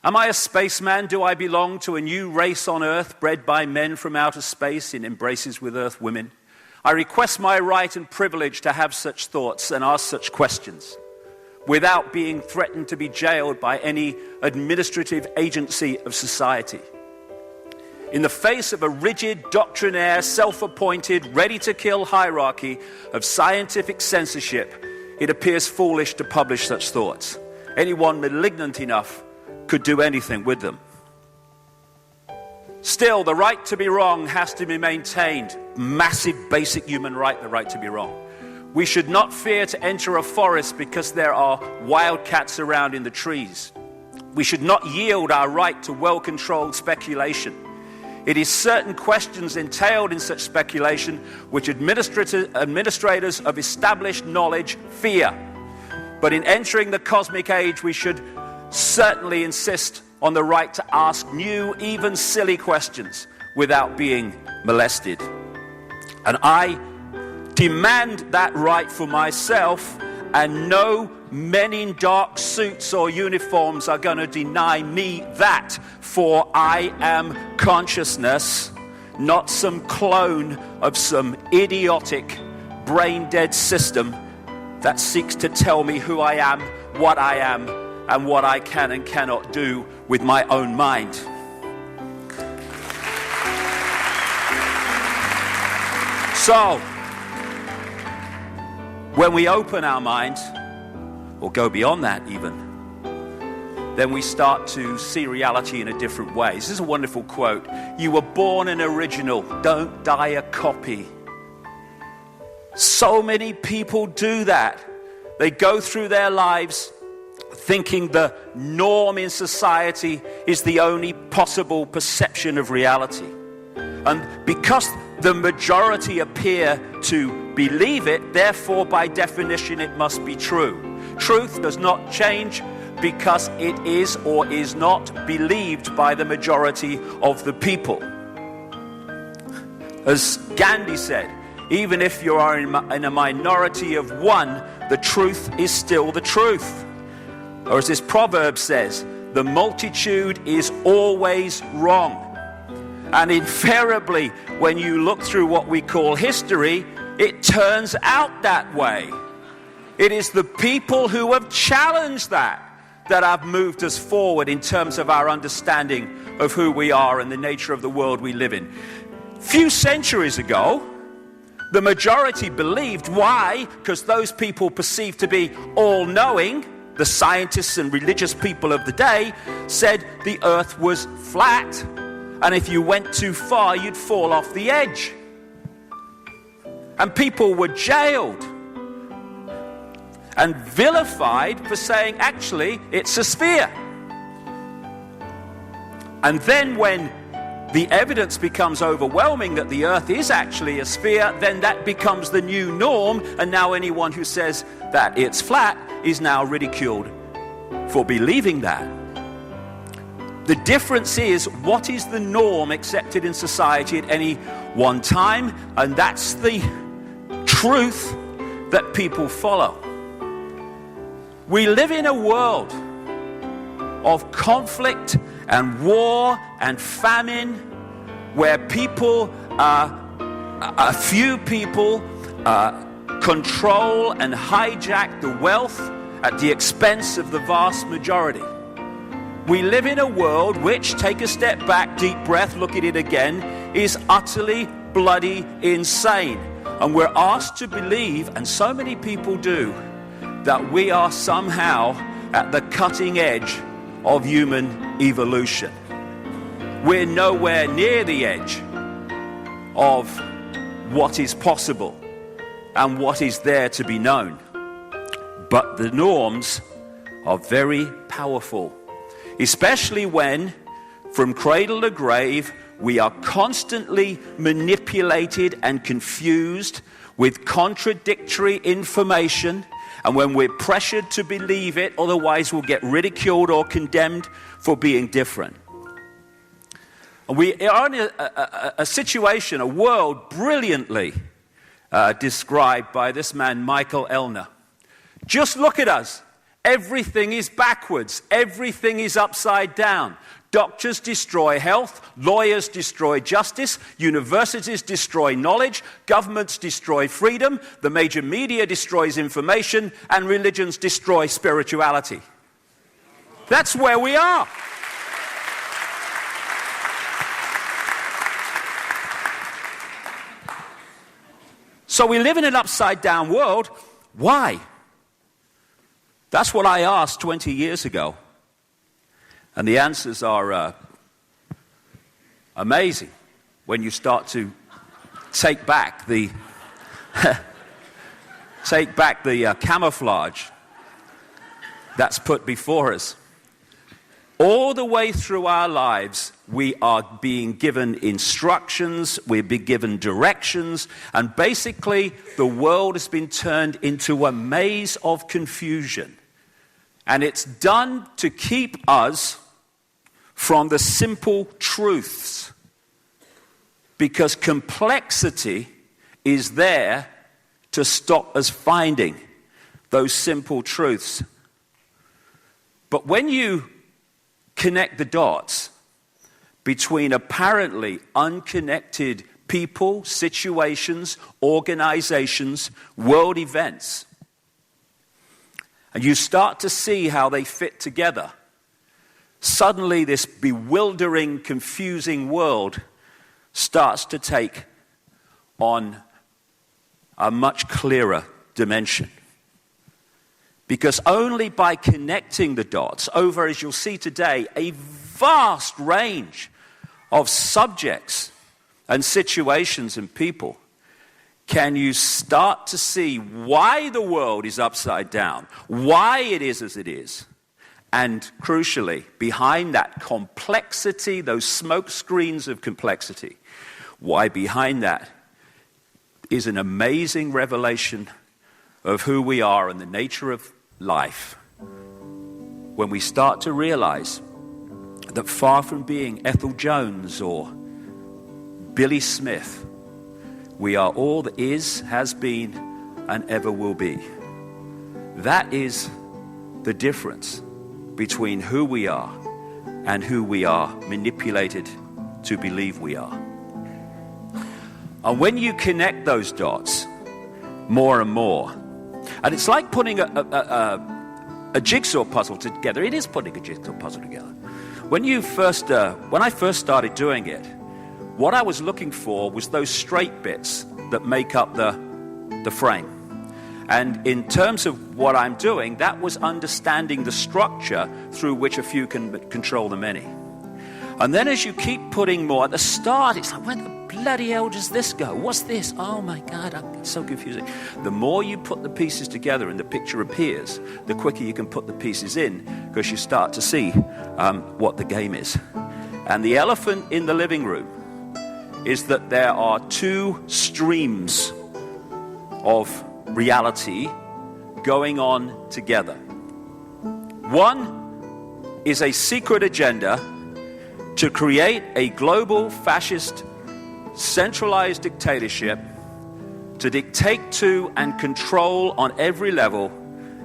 Am I a spaceman? Do I belong to a new race on Earth bred by men from outer space in embraces with Earth women? I request my right and privilege to have such thoughts and ask such questions without being threatened to be jailed by any administrative agency of society. In the face of a rigid, doctrinaire, self-appointed, ready-to-kill hierarchy of scientific censorship, it appears foolish to publish such thoughts. Anyone malignant enough could do anything with them. Still, the right to be wrong has to be maintained. Massive, basic human right, the right to be wrong. We should not fear to enter a forest because there are wildcats around in the trees. We should not yield our right to well-controlled speculation. It is certain questions entailed in such speculation which administrators of established knowledge fear. But in entering the cosmic age, we should certainly insist on the right to ask new, even silly questions without being molested. And I demand that right for myself, and no men in dark suits or uniforms are going to deny me that, for I am consciousness, not some clone of some idiotic, brain-dead system that seeks to tell me who I am, and what I can and cannot do with my own mind. So, when we open our mind, or go beyond that even, then we start to see reality in a different way. This is a wonderful quote. You were born an original, don't die a copy. So many people do that. They go through their lives thinking the norm in society is the only possible perception of reality. And because the majority appear to believe it, therefore by definition it must be true. Truth does not change because it is or is not believed by the majority of the people. As Gandhi said, even if you are in a minority of one, the truth is still the truth. Or as this proverb says, the multitude is always wrong. And invariably, when you look through what we call history, it turns out that way. It is the people who have challenged that have moved us forward in terms of our understanding of who we are and the nature of the world we live in. Few centuries ago, the majority believed. Why? Because those people perceived to be all-knowing, the scientists and religious people of the day, said the earth was flat, and if you went too far, you'd fall off the edge. And people were jailed and vilified for saying, actually, it's a sphere. And then when the evidence becomes overwhelming that the earth is actually a sphere, then that becomes the new norm, and now anyone who says that it's flat is now ridiculed for believing that. The difference is, what is the norm accepted in society at any one time? And that's the truth that people follow. We live in a world of conflict and war and famine, where a few people control and hijack the wealth at the expense of the vast majority. We live in a world which, take a step back, deep breath, look at it again, is utterly bloody insane. And we're asked to believe, and so many people do, that we are somehow at the cutting edge of human evolution. We're nowhere near the edge of what is possible and what is there to be known. But the norms are very powerful, especially when, from cradle to grave, we are constantly manipulated and confused with contradictory information, and when we're pressured to believe it, otherwise we'll get ridiculed or condemned for being different. And we are in a situation, a world brilliantly described by this man, Michael Ellner. Just look at us. Everything is backwards. Everything is upside down. Doctors destroy health, lawyers destroy justice, universities destroy knowledge, governments destroy freedom, the major media destroys information, and religions destroy spirituality. That's where we are. So we live in an upside-down world. Why? That's what I asked 20 years ago. And the answers are amazing when you start to take back the camouflage that's put before us. All the way through our lives, we are being given instructions, we're being given directions, and basically the world has been turned into a maze of confusion. And it's done to keep us from the simple truths, because complexity is there to stop us finding those simple truths. But when you connect the dots between apparently unconnected people, situations, organizations, world events, and you start to see how they fit together, suddenly this bewildering, confusing world starts to take on a much clearer dimension. Because only by connecting the dots over, as you'll see today, a vast range of subjects and situations and people, can you start to see why the world is upside down, why it is as it is, and crucially, behind that complexity, those smoke screens of complexity, why behind that is an amazing revelation of who we are and the nature of life. When we start to realize that far from being Ethel Jones or Billy Smith, we are all that is, has been, and ever will be. That is the difference between who we are and who we are manipulated to believe we are. And when you connect those dots more and more, and it's like putting a jigsaw puzzle together. It is putting a jigsaw puzzle together. When I first started doing it, what I was looking for was those straight bits that make up the frame. And in terms of what I'm doing, that was understanding the structure through which a few can control the many. And then as you keep putting more, at the start, it's like, where the bloody hell does this go? What's this? Oh my God, it's so confusing. The more you put the pieces together and the picture appears, the quicker you can put the pieces in, because you start to see what the game is. And the elephant in the living room is that there are two streams of reality going on together. One is a secret agenda to create a global fascist centralized dictatorship to dictate to and control on every level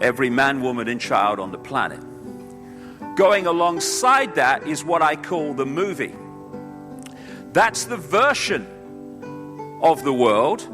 every man, woman, and child on the planet. Going alongside that is what I call the movie. That's the version of the world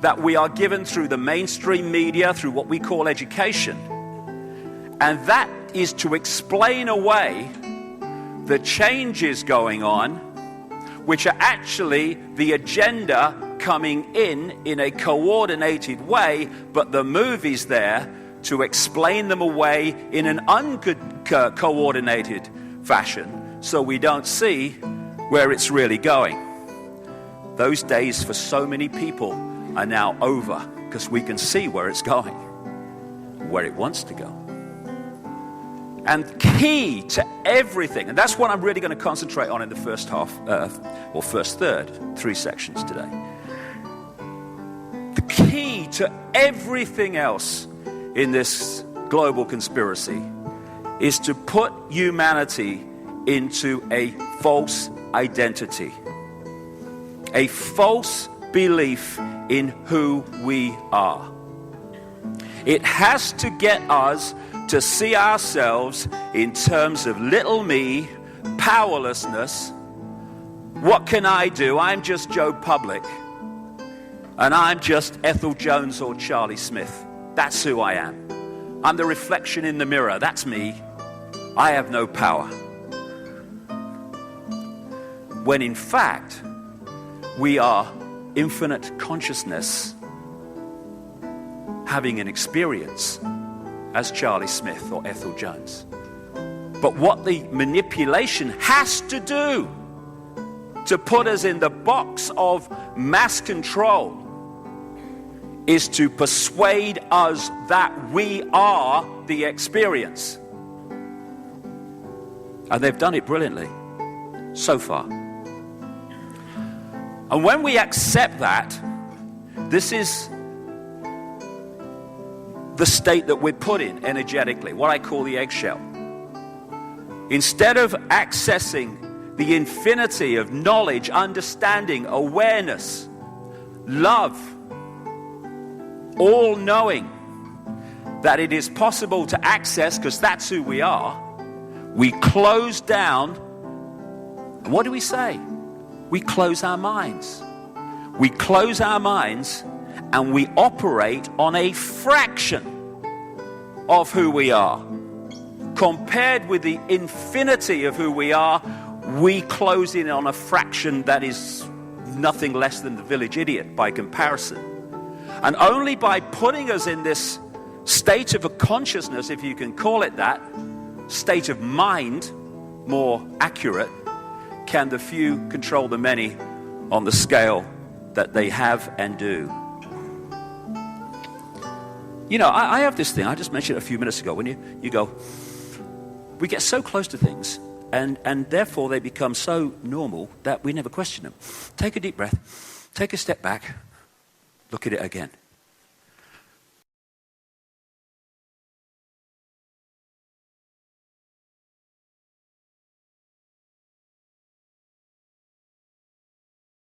that we are given through the mainstream media, through what we call education. And that is to explain away the changes going on, which are actually the agenda coming in a coordinated way, but the movie's there to explain them away in an uncoordinated fashion, so we don't see where it's really going. Those days for so many people are now over, because we can see where it's going, where it wants to go. And key to everything, and that's what I'm really going to concentrate on in the first half, or first third, 3 sections today. The key to everything else in this global conspiracy is to put humanity into a false identity, a false belief in who we are. It has to get us to see ourselves in terms of little me, powerlessness. What can I do? I'm just Joe Public. And I'm just Ethel Jones or Charlie Smith. That's who I am. I'm the reflection in the mirror. That's me. I have no power. When in fact, we are infinite consciousness having an experience as Charlie Smith or Ethel Jones. But what the manipulation has to do to put us in the box of mass control is to persuade us that we are the experience. And they've done it brilliantly so far. And when we accept that, this is the state that we're put in energetically, what I call the eggshell. Instead of accessing the infinity of knowledge, understanding, awareness, love, all knowing that it is possible to access, because that's who we are, we close down. And what do we say? We close our minds. We close our minds and we operate on a fraction of who we are. Compared with the infinity of who we are, we close in on a fraction that is nothing less than the village idiot by comparison. And only by putting us in this state of a consciousness, if you can call it that, state of mind, more accurate, can the few control the many on the scale that they have and do. You know, I have this thing, I just mentioned it a few minutes ago, when you go, we get so close to things, and therefore they become so normal that we never question them. Take a deep breath, take a step back, look at it again.